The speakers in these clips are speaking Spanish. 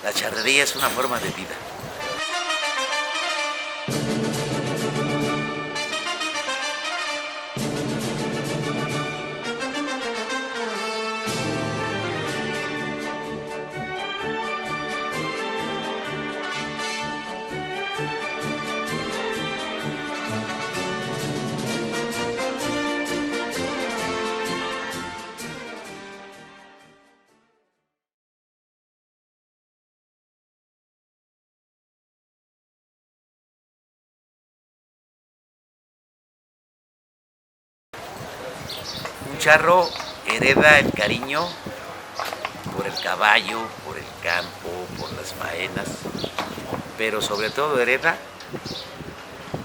La charrería es una forma de vida. Un charro hereda el cariño por el caballo, por el campo, por las faenas, pero sobre todo hereda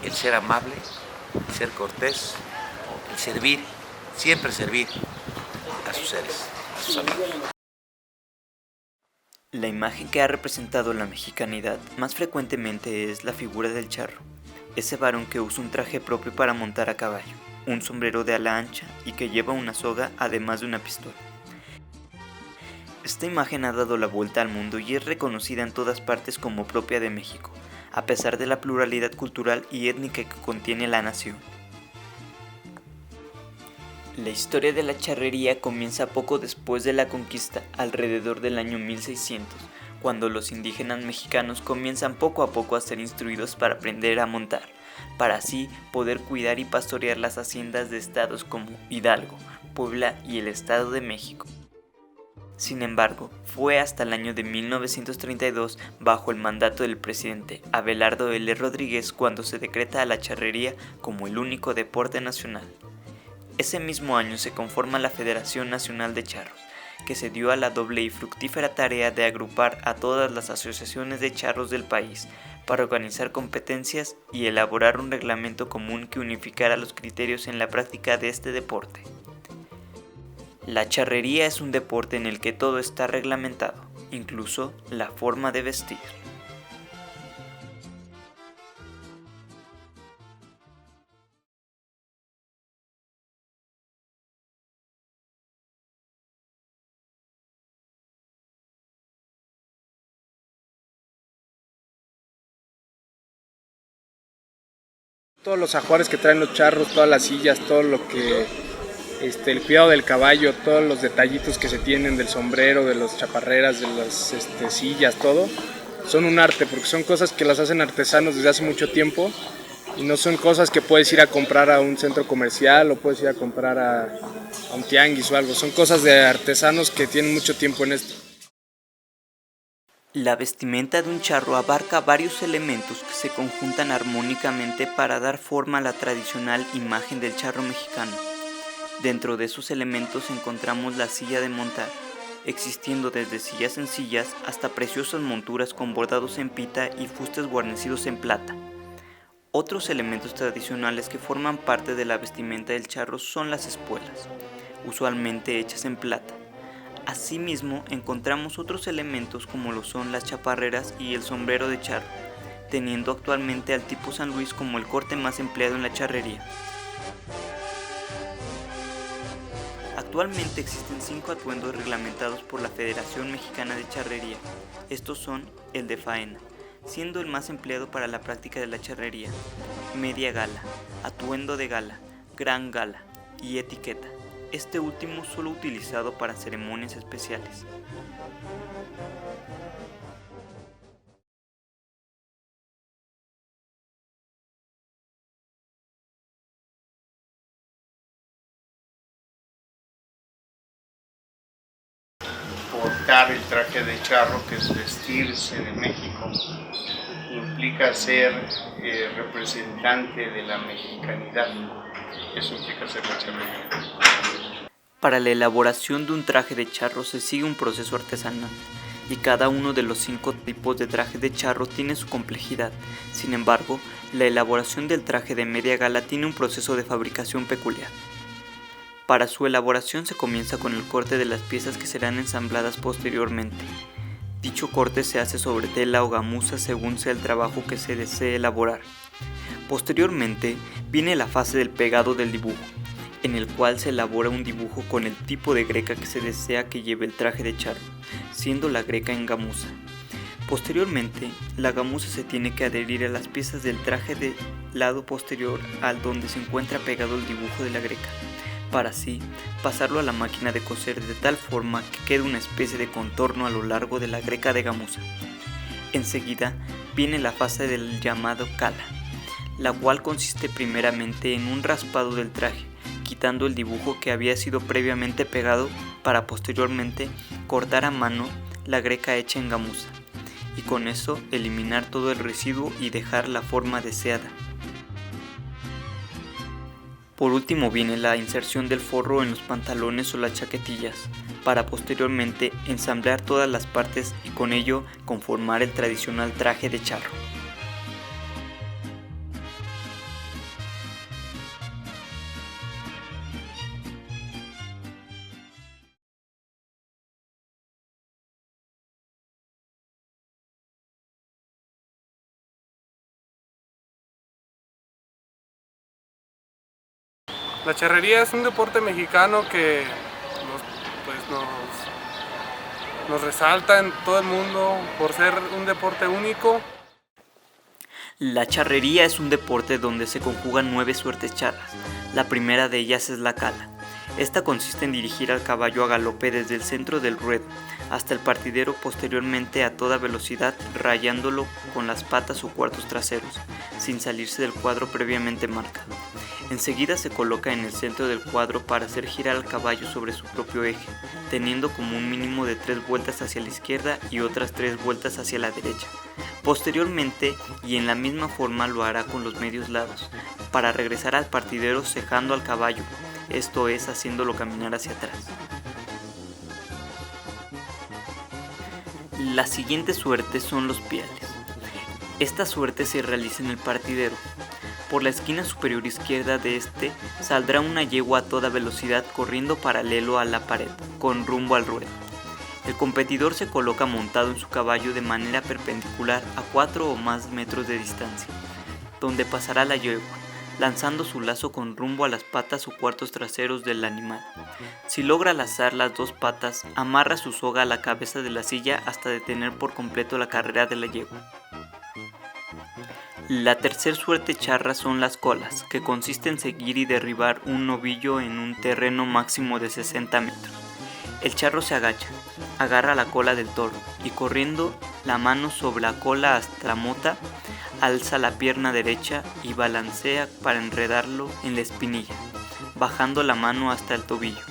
el ser amable, el ser cortés, el servir, siempre servir a sus seres, a sus amigos. La imagen que ha representado la mexicanidad más frecuentemente es la figura del charro, ese varón que usa un traje propio para montar a caballo, un sombrero de ala ancha y que lleva una soga además de una pistola. Esta imagen ha dado la vuelta al mundo y es reconocida en todas partes como propia de México, a pesar de la pluralidad cultural y étnica que contiene la nación. La historia de la charrería comienza poco después de la conquista, alrededor del año 1600, cuando los indígenas mexicanos comienzan poco a poco a ser instruidos para aprender a montar, para así poder cuidar y pastorear las haciendas de estados como Hidalgo, Puebla y el Estado de México. Sin embargo, fue hasta el año de 1932, bajo el mandato del presidente Abelardo L. Rodríguez, cuando se decreta a la charrería como el único deporte nacional. Ese mismo año se conforma la Federación Nacional de Charros, que se dio a la doble y fructífera tarea de agrupar a todas las asociaciones de charros del país para organizar competencias y elaborar un reglamento común que unificara los criterios en la práctica de este deporte. La charrería es un deporte en el que todo está reglamentado, incluso la forma de vestir. Todos los ajuares que traen los charros, todas las sillas, todo lo que, el cuidado del caballo, todos los detallitos que se tienen del sombrero, de las chaparreras, de las sillas, todo, son un arte porque son cosas que las hacen artesanos desde hace mucho tiempo y no son cosas que puedes ir a comprar a un centro comercial o puedes ir a comprar a un tianguis o algo, son cosas de artesanos que tienen mucho tiempo en esto. La vestimenta de un charro abarca varios elementos que se conjuntan armónicamente para dar forma a la tradicional imagen del charro mexicano. Dentro de esos elementos encontramos la silla de montar, existiendo desde sillas sencillas hasta preciosas monturas con bordados en pita y fustes guarnecidos en plata. Otros elementos tradicionales que forman parte de la vestimenta del charro son las espuelas, usualmente hechas en plata. Asimismo, encontramos otros elementos como lo son las chaparreras y el sombrero de charro, teniendo actualmente al tipo San Luis como el corte más empleado en la charrería. Actualmente existen 5 atuendos reglamentados por la Federación Mexicana de Charrería. Estos son el de faena, siendo el más empleado para la práctica de la charrería, media gala, atuendo de gala, gran gala y etiqueta. Este último solo utilizado para ceremonias especiales. Portar el traje de charro, que es vestirse de México, implica ser representante de la mexicanidad. Eso implica ser la charrería. Para la elaboración de un traje de charro se sigue un proceso artesanal, y cada uno de los 5 tipos de traje de charro tiene su complejidad. Sin embargo, la elaboración del traje de media gala tiene un proceso de fabricación peculiar. Para su elaboración se comienza con el corte de las piezas que serán ensambladas posteriormente. Dicho corte se hace sobre tela o gamuza según sea el trabajo que se desee elaborar. Posteriormente viene la fase del pegado del dibujo, en el cual se elabora un dibujo con el tipo de greca que se desea que lleve el traje de charro, siendo la greca en gamuza. Posteriormente, la gamuza se tiene que adherir a las piezas del traje del lado posterior al donde se encuentra pegado el dibujo de la greca, para así pasarlo a la máquina de coser de tal forma que quede una especie de contorno a lo largo de la greca de gamuza. Enseguida viene la fase del llamado cala, la cual consiste primeramente en un raspado del traje, quitando el dibujo que había sido previamente pegado para posteriormente cortar a mano la greca hecha en gamuza, y con eso eliminar todo el residuo y dejar la forma deseada. Por último viene la inserción del forro en los pantalones o las chaquetillas, para posteriormente ensamblar todas las partes y con ello conformar el tradicional traje de charro. La charrería es un deporte mexicano que nos resalta en todo el mundo por ser un deporte único. La charrería es un deporte donde se conjugan 9 suertes charras. La primera de ellas es la cala. Esta consiste en dirigir al caballo a galope desde el centro del ruedo hasta el partidero, posteriormente a toda velocidad rayándolo con las patas o cuartos traseros, sin salirse del cuadro previamente marcado. Enseguida se coloca en el centro del cuadro para hacer girar al caballo sobre su propio eje, teniendo como un mínimo de 3 vueltas hacia la izquierda y otras 3 vueltas hacia la derecha. Posteriormente, y en la misma forma lo hará con los medios lados, para regresar al partidero cejando al caballo, esto es, haciéndolo caminar hacia atrás. Las siguientes suertes son los piales. Esta suerte se realiza en el partidero. Por la esquina superior izquierda de este saldrá una yegua a toda velocidad corriendo paralelo a la pared, con rumbo al ruedo. El competidor se coloca montado en su caballo de manera perpendicular a 4 o más metros de distancia, donde pasará la yegua, lanzando su lazo con rumbo a las patas o cuartos traseros del animal. Si logra lazar las 2 patas, amarra su soga a la cabeza de la silla hasta detener por completo la carrera de la yegua. La tercer suerte charra son las colas, que consiste en seguir y derribar un novillo en un terreno máximo de 60 metros. El charro se agacha, agarra la cola del toro y corriendo la mano sobre la cola hasta la mota, alza la pierna derecha y balancea para enredarlo en la espinilla, bajando la mano hasta el tobillo.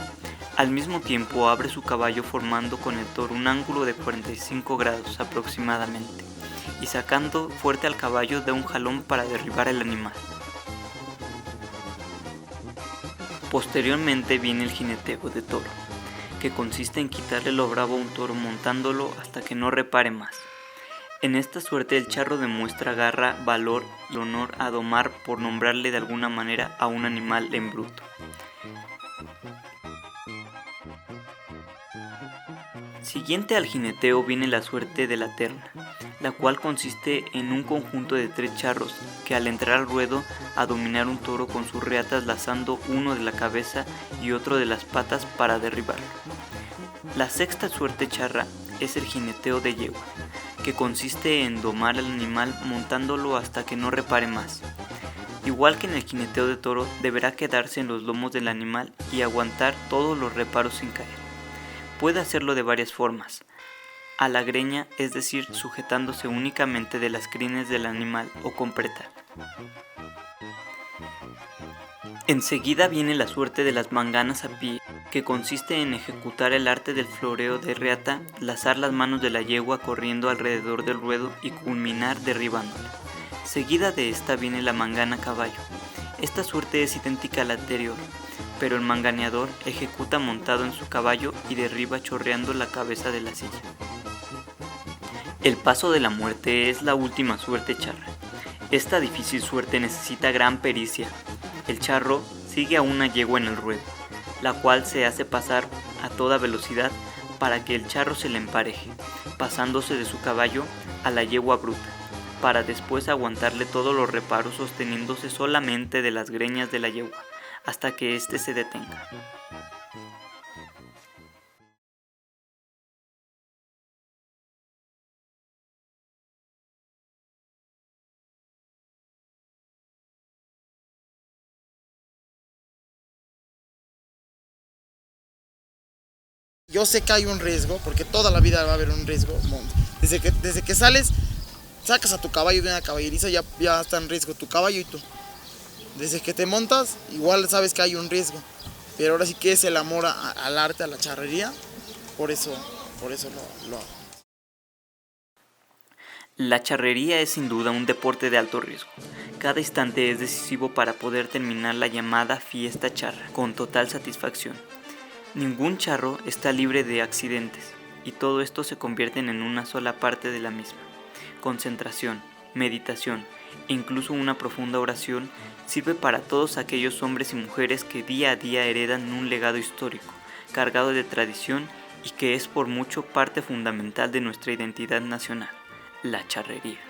Al mismo tiempo abre su caballo formando con el toro un ángulo de 45 grados aproximadamente, y sacando fuerte al caballo da un jalón para derribar al animal. Posteriormente viene el jineteo de toro, que consiste en quitarle lo bravo a un toro montándolo hasta que no repare más. En esta suerte el charro demuestra garra, valor y honor a domar, por nombrarle de alguna manera a un animal en bruto. Siguiente al jineteo viene la suerte de la terna, la cual consiste en un conjunto de 3 charros que al entrar al ruedo a dominar un toro con sus reatas lazando uno de la cabeza y otro de las patas para derribarlo. La sexta suerte charra es el jineteo de yegua, que consiste en domar al animal montándolo hasta que no repare más. Igual que en el jineteo de toro, deberá quedarse en los lomos del animal y aguantar todos los reparos sin caer. Puede hacerlo de varias formas: a la greña, es decir, sujetándose únicamente de las crines del animal, o con pretal. Enseguida viene la suerte de las manganas a pie, que consiste en ejecutar el arte del floreo de reata, lazar las manos de la yegua corriendo alrededor del ruedo y culminar derribándola. Seguida de esta viene la mangana a caballo. Esta suerte es idéntica a la anterior, pero el manganeador ejecuta montado en su caballo y derriba chorreando la cabeza de la silla. El paso de la muerte es la última suerte charra. Esta difícil suerte necesita gran pericia. El charro sigue a una yegua en el ruedo, la cual se hace pasar a toda velocidad para que el charro se le empareje, pasándose de su caballo a la yegua bruta, para después aguantarle todos los reparos sosteniéndose solamente de las greñas de la yegua, hasta que éste se detenga. yo sé que hay un riesgo, porque toda la vida va a haber un riesgo. Desde que sales, sacas a tu caballo de una caballeriza, ya está en riesgo tu caballo y tú. Desde que te montas, igual sabes que hay un riesgo. Pero ahora sí que es el amor al arte, a la charrería, por eso lo hago. La charrería es sin duda un deporte de alto riesgo. Cada instante es decisivo para poder terminar la llamada fiesta charra con total satisfacción. Ningún charro está libre de accidentes y todo esto se convierte en una sola parte de la misma. Concentración, meditación e incluso una profunda oración sirve para todos aquellos hombres y mujeres que día a día heredan un legado histórico, cargado de tradición y que es por mucho parte fundamental de nuestra identidad nacional, la charrería.